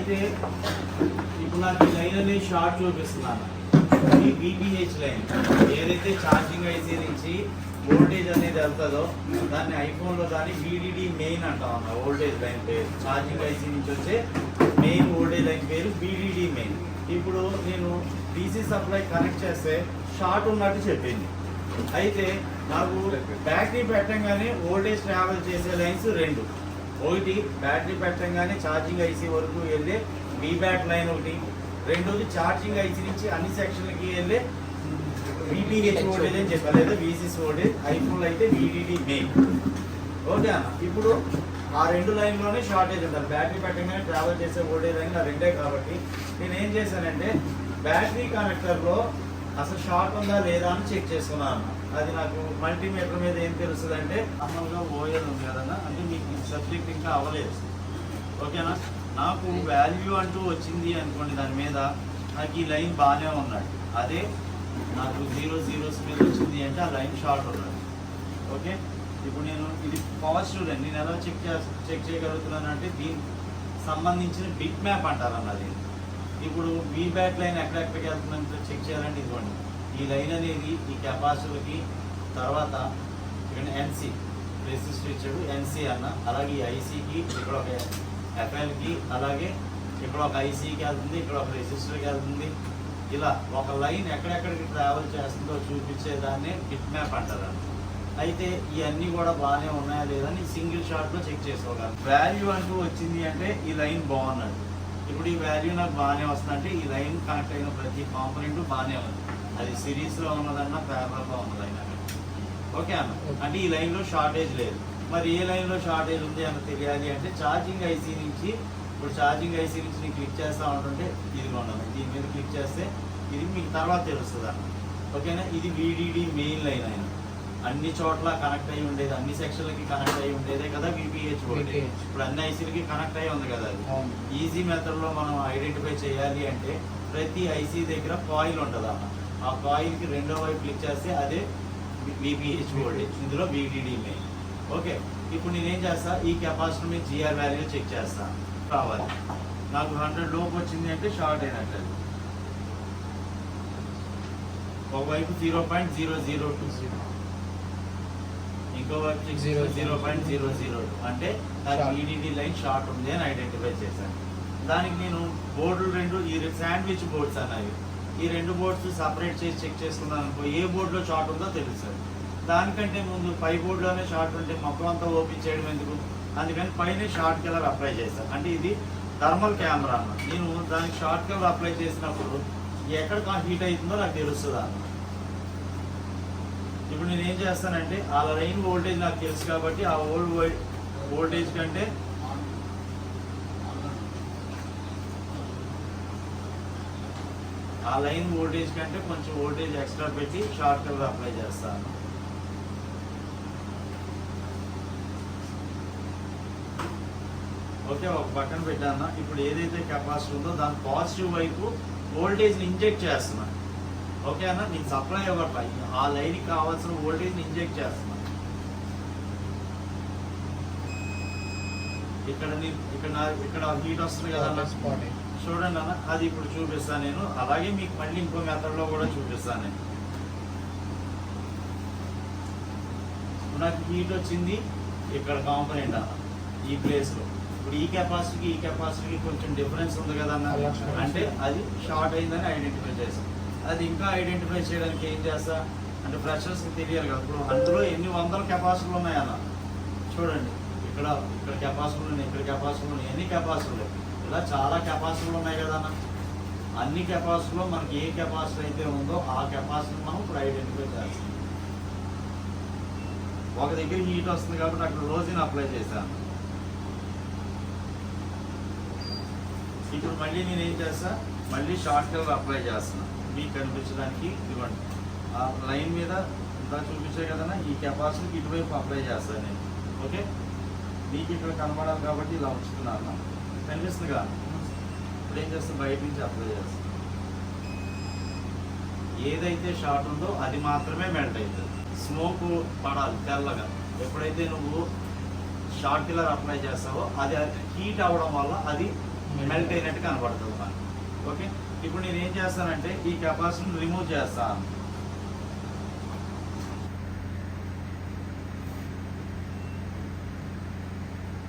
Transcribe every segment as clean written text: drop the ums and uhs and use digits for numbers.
అయితే ఇప్పుడు నాకు ఈ లైన్ అనేది షార్ట్ చూపిస్తున్నాను. ఈ బీపీహెచ్ లైన్ ఏదైతే ఛార్జింగ్ ఐసీ నుంచి వోల్టేజ్ అనేది వెళ్తుందో దాన్ని ఐఫోన్లో దాన్ని VDD మెయిన్ అంటాం అన్న. వోల్టేజ్ లైన్ పేరు ఛార్జింగ్ ఐసీ నుంచి వచ్చే మెయిన్ వోల్టేజ్ లైన్ పేరు VDD మెయిన్. ఇప్పుడు నేను DC సప్లై కనెక్ట్ చేస్తే షార్ట్ ఉన్నట్టు చెప్పింది. అయితే నాకు బ్యాటరీ పెట్టంగానే వోల్టేజ్ ట్రావెల్ చేసే లైన్స్ రెండు. ఒకటి బ్యాటరీ పెట్టంగానే ఛార్జింగ్ ఐసీ వరకు వెళ్ళే VBAT లైన్ ఒకటి, రెండోది ఛార్జింగ్ ఐసీ నుంచి అన్ని సెక్షన్లకి వెళ్ళే VPH వోల్టేజ్ అని చెప్పారు, లేదా VCC వోల్టేజ్. ఐఫోన్లో అయితే VDD మెయిన్. ఓకే అన్న. ఇప్పుడు ఆ రెండు లైన్లోనే షార్టేజ్ ఉంటుంది. బ్యాటరీ పెట్టగానే ట్రావెల్ చేసే వోల్టేజ్ లైన్ ఆ రెండే కాబట్టి నేను ఏం చేశానంటే బ్యాటరీ కనెక్టర్లో అసలు షార్ట్ ఉందా లేదా అని చెక్ చేసుకున్నాను. అది నాకు మల్టీమీటర్ మీద ఏం తెలుస్తుంది అంటే నార్మల్గా ఓఎల్ ఉంది కదన్నా, అంటే మీకు సబ్జెక్ట్ ఇంకా అవ్వలేదు. ఓకేనా. నాకు వాల్యూ అంటూ వచ్చింది అనుకోండి, దాని మీద నాకు ఈ లైన్ బాగానే ఉన్నాడు. అదే నాకు 0 0s మీద వచ్చింది అంటే ఆ లైన్ షార్ట్ ఉన్నాడు. ఓకే. ఇప్పుడు నేను ఇది పాజిటివ్ లైన్ నేను ఎలా చెక్ చేయగలుగుతున్నాను అంటే దీనికి సంబంధించిన బిట్ మ్యాప్ అంటారు అన్నది. ఇప్పుడు VBAT లైన్ ఎక్కడెక్కడికి వెళ్తుందంటే చెక్ చేయాలంటే ఇదిగోండి, ఈ లైన్ అనేది ఈ కెపాసిటర్కి, తర్వాత ఇక్కడ NC రెసిస్టర్ ఇచ్చాడు NC అన్న, అలాగే ఈ ఐసీకి, ఇక్కడ ఒక FLకి, అలాగే ఇక్కడ ఒక ఐసీకి వెళ్తుంది, ఇక్కడ ఒక రెసిస్టర్కి వెళ్తుంది. ఇలా ఒక లైన్ ఎక్కడెక్కడికి ట్రావెల్ చేస్తుందో చూపించేదాన్ని బిట్ మ్యాప్ అంటారు. అయితే ఇవన్నీ కూడా బాగానే ఉన్నాయా లేదా అని సింగిల్ షాట్లో చెక్ చేసుకోగలరు. వాల్యూ అంటూ వచ్చింది అంటే ఈ లైన్ బాగున్నది. ఇప్పుడు ఈ వాల్యూ నాకు బాగానే వస్తుందంటే ఈ లైన్ కనెక్ట్ అయిన ప్రతి కాంపోనెంట్ బాగానే ఉంది. అది సిరీస్లో ఉన్నదన్నా ప్యారలల్గా ఉన్నదైనా. ఓకే అన్న. అంటే ఈ లైన్లో షార్టేజ్ లేదు. మరి ఏ లైన్లో షార్టేజ్ ఉంది అని తెలియాలి అంటే ఛార్జింగ్ ఐసీ నుంచి, ఇప్పుడు ఛార్జింగ్ ఐసీ నుంచి నేను క్లిక్ చేస్తూ ఉంటుంటే ఇది ఉండదు. దీని మీద క్లిక్ చేస్తే ఇది మీకు తర్వాత తెలుస్తుంది అన్న. ఓకేనా. ఇది VDD మెయిన్ లైన్ అయినా అన్ని చోట్ల కనెక్ట్ అయ్యి ఉండేది, అన్ని సెక్షన్లకి కనెక్ట్ అయ్యి ఉండేదే కదా VPH వోల్టేజ్. ఇప్పుడు అన్ని ఐసీలకి కనెక్ట్ అయ్యి ఉంది కదా. అది ఈజీ మెథడ్లో మనం ఐడెంటిఫై చేయాలి అంటే ప్రతి ఐసీ దగ్గర కాయిల్ ఉంటుంది అన్న. ఆ కాయిల్కి రెండో వైపు క్లిక్ చేస్తే అదే VPH వోల్టేజ్, ఇందులో VDD మెయిన్. ఓకే. ఇప్పుడు నేనేం చేస్తా, ఈ కెపాసిటర్ మీద GR వాల్యూ చెక్ చేస్తా. రావాలి నాకు 100 లోపు వచ్చింది అంటే షార్ట్ అయినట్టు. ఒకవైపు 0.0020, ఇంకో వైపు 0.002 అంటే నాకు VDD లైన్ షార్ట్ ఉంది అని ఐడెంటిఫై చేశాను. దానికి నేను బోర్డులు రెండు, ఈ శాండ్విచ్ బోర్డ్స్ అన్నవి, ఈ రెండు బోర్డ్స్ సపరేట్ చేసి చెక్ చేసుకున్నాను అనుకో, ఏ బోర్డులో షార్ట్ ఉందో తెలుస్తుంది. దానికంటే ముందు పై బోర్డులోనే షార్ట్ ఉంటే మొత్తం అంతా ఓపెన్ చేయడం ఎందుకు, అందుకని పైన షార్ట్ కలర్ అప్లై చేస్తాను. అంటే ఇది థర్మల్ కెమెరా అన్న. నేను దానికి షార్ట్ కలర్ అప్లై చేసినప్పుడు ఎక్కడ హీట్ అవుతుందో నాకు తెలుస్తుంది అన్న. ఇప్పుడు నేను ఏం చేస్తానంటే ఆ లైన్ వోల్టేజ్ నాకు తెలుసు కాబట్టి ఆ వోల్టేజ్ కంటే ఆ లైన్ వోల్టేజ్ కంటే కొంచెం వోల్టేజ్ ఎక్స్ట్రా పెట్టి షార్ట్ కలర్ అప్లై చేస్తాను. ఓకే. ఒక పక్కన పెట్టాను. ఇప్పుడు ఏదైతే కెపాసిటీ ఉందో దాని పాజిటివ్ వైపు వోల్టేజ్ని ఇంజెక్ట్ చేస్తున్నాను. ఓకే అన్న. నేను సప్లై అవ్వట్లా, ఆ లైన్కి కావాల్సిన వోల్టేజ్ని ఇంజెక్ట్ చేస్తున్నాను. ఇక్కడ హీట్ వస్తుంది కదా అన్న, చూడండి అన్న. అది ఇప్పుడు చూపిస్తాను నేను. అలాగే మీకు మళ్ళీ ఇంకో మెథడ్లో కూడా చూపిస్తాను నేను. నాకు హీట్ వచ్చింది ఇక్కడ కాంపోనెంట్ అన్న, ఈ ప్లేస్లో. ఇప్పుడు ఈ కెపాసిటీకి కొంచెం డిఫరెన్స్ ఉంది కదా అన్న, అంటే అది షార్ట్ అయిందని ఐడెంటిఫై చేస్తాం. అది ఇంకా ఐడెంటిఫై చేయడానికి ఏం చేస్తా అంటే ఫ్రెషర్స్కి తెలియాలి కదా. ఇప్పుడు అందులో ఎన్ని వందల కెపాసిటీలు ఉన్నాయన్న చూడండి. ఇక్కడ కెపాసిటీలు ఉన్నాయి, ఇక్కడ కెపాసిటీలు ఉన్నాయి, ఎన్ని కెపాసిటీలు, ఇలా చాలా కెపాసిటీలు ఉన్నాయి కదా అన్న. అన్ని కెపాసిటీలో మనకి ఏ కెపాసిటీ అయితే ఉందో ఆ కెపాసిటీ మనం ఇప్పుడు ఐడెంటిఫై చేస్తాం. ఒక దగ్గర హీట్ వస్తుంది కాబట్టి అక్కడ రోజుని అప్లై చేశాను. ఇప్పుడు మళ్ళీ నేను ఏం చేస్తా, మళ్ళీ షార్ట్ కలర్ అప్లై చేస్తున్నా మీకు కనిపించడానికి. ఇవ్వండి ఆ లైన్ మీద ఇంకా చూపించే కదన్నా, ఈ కెపాసిటీకి ఇటువైపు అప్లై చేస్తాను నేను. ఓకే. మీకు ఇక్కడ కనబడాలి కాబట్టి ఇలా ఉంచుతున్నాను. కనిపిస్తుంది కదా. ఇప్పుడు ఏం చేస్తాను, బయట నుంచి అప్లై చేస్తాను. ఏదైతే షార్ట్ ఉందో అది మాత్రమే మెల్ట్ అవుతుంది. స్మోక్ పడాలి తెల్లగా. ఎప్పుడైతే నువ్వు షార్ట్ కిల్లర్ అప్లై చేస్తావో అది హీట్ అవ్వడం వల్ల అది మెల్ట్ అయినట్టు కనబడుతుంది మనకి. ఓకే, ఇప్పుడు నేను ఏం చేస్తానంటే ఈ కెపాసిటీని రిమూవ్ చేస్తాను.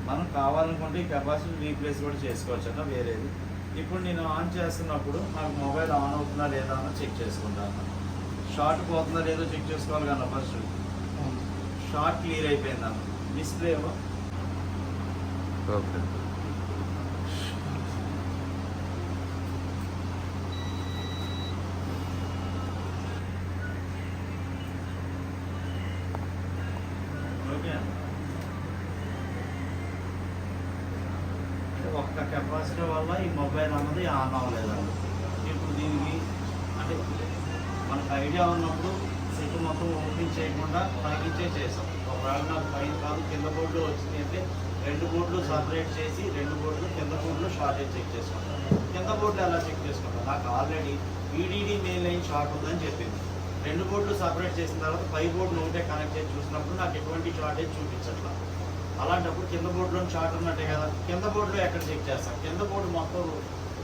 మనం కావాలనుకుంటే ఈ కెపాసిటీ రీప్లేస్ కూడా చేసుకోవచ్చు అన్న వేరేది. ఇప్పుడు నేను ఆన్ చేస్తున్నప్పుడు నాకు మొబైల్ ఆన్ అవుతుందా లేదా అన్న చెక్ చేసుకుంటాను. షార్ట్ పోతుందా లేదో చెక్ చేసుకోవాలి కన్నా ఫస్ట్. షార్ట్ క్లియర్ అయిపోయిందన్న. Display okay. ఓకే, ఒక్క కెపాసిటీ వల్ల ఈ మొబైల్ అన్నది ఆన్ అవ్వలేదండి. ఇప్పుడు దీనికి అంటే మనకు ఐడియా ఉన్నప్పుడు సెట్ మొత్తం ఓపెన్ చేయకుండా తగ్గించే చేసాం. ఒకవేళ నాకు పైన కాదు కింద బోర్డులో వచ్చింది అంటే 2 బోర్డులు సపరేట్ చేసి 2 బోర్డులు కింద బోర్డులో షార్టేజ్ చెక్ చేసుకుంటాం. కింద బోర్డులు ఎలా చెక్ చేసుకుంటాం, నాకు already VDD main line short ఉందని చెప్పింది. 2 బోర్డులు సపరేట్ చేసిన తర్వాత పై బోర్డును ఒకటే కనెక్ట్ చేసి చూసినప్పుడు నాకు ఎటువంటి షార్టేజ్ చూపించట్లా. అలాంటప్పుడు కింద బోర్డులో షార్ట్ ఉన్నట్టే కదా. కింద బోర్డులో ఎక్కడ చెక్ చేస్తాం, కింద బోర్డు మొత్తం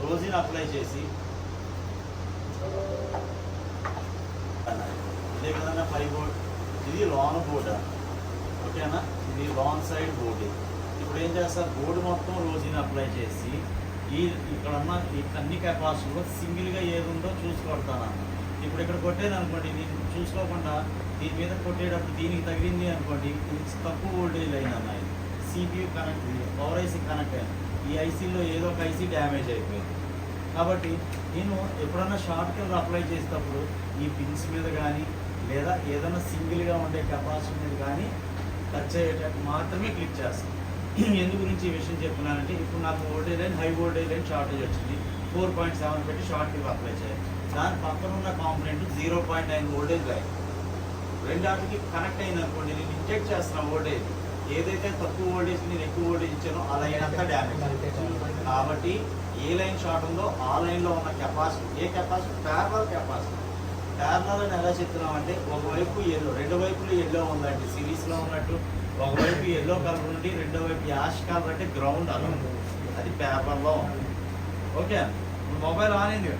రోజుని అప్లై చేసి ఇదే కదన్నా పై బోర్డు. ఇది లాన్ బోర్డు, ఓకేనా, ఇది లాన్ సైడ్ బోర్డు. ఇప్పుడు ఏం చేస్తారు, బోర్డు మొత్తం రోజుని అప్లై చేసి ఇక్కడ ఉన్న అన్ని కెపాసిటీలో సింగిల్గా ఏది ఉందో చూసుకొడతాను. ఇప్పుడు ఇక్కడ కొట్టేది అనుకోండి, నేను చూసుకోకుండా దీని మీద కొట్టేటప్పుడు దీనికి తగిలింది అనుకోండి, తక్కువ వోల్టేజ్ లైన్ అన్నాయి. CPU connect, power IC connect అయ్యింది. ఈ ఐసీలో ఏదో ఒక ఐసీ డ్యామేజ్ అయిపోయింది. కాబట్టి నేను ఎప్పుడన్నా షార్ట్ కలర్ అప్లై చేసేటప్పుడు ఈ పిన్స్ మీద కానీ లేదా ఏదైనా సింగిల్గా ఉండే కెపాసిటీ మీద కానీ టచ్ అయ్యేటట్టు మాత్రమే క్లిక్ చేస్తాను. ఎందు గురించి ఈ విషయం చెప్తున్నానంటే, ఇప్పుడు నాకు voltage line high voltage line shortage వచ్చింది, 4.7 పెట్టి షార్ట్ కలర్ అప్లై చేయాలి. దాని పక్కన ఉన్న కాంపోనెంట్ 0.9 వోల్టేజ్ లైన్ రెండాటికి కనెక్ట్ అయింది అనుకోండి, నేను ఇంజెక్ట్ చేస్తున్న వోల్టేజ్ ఏదైతే తక్కువ వోల్టేజ్ నేను ఎక్కువ వోల్టేజ్ ఇచ్చానో ఆ లైన్ అంతా డ్యామేజ్. కాబట్టి ఏ లైన్ షార్ట్ ఉందో ఆ లైన్లో ఉన్న కెపాసిటీ, ఏ కెపాసిటీ, ప్యారలల్ కెపాసిటీ. ప్యారలల్ అని ఎలా చెప్తున్నామంటే, ఒకవైపు ఎల్లో, రెండు వైపులు ఎల్లో ఉందండి సిరీస్లో ఉన్నట్టు. ఒకవైపు ఎల్లో కలర్ ఉండి రెండో వైపు యాష్ కలర్ అంటే గ్రౌండ్ అలా ఉంది, అది ప్యారలల్లో ఉంది. ఓకే, మొబైల్ ఆన్ అయింది.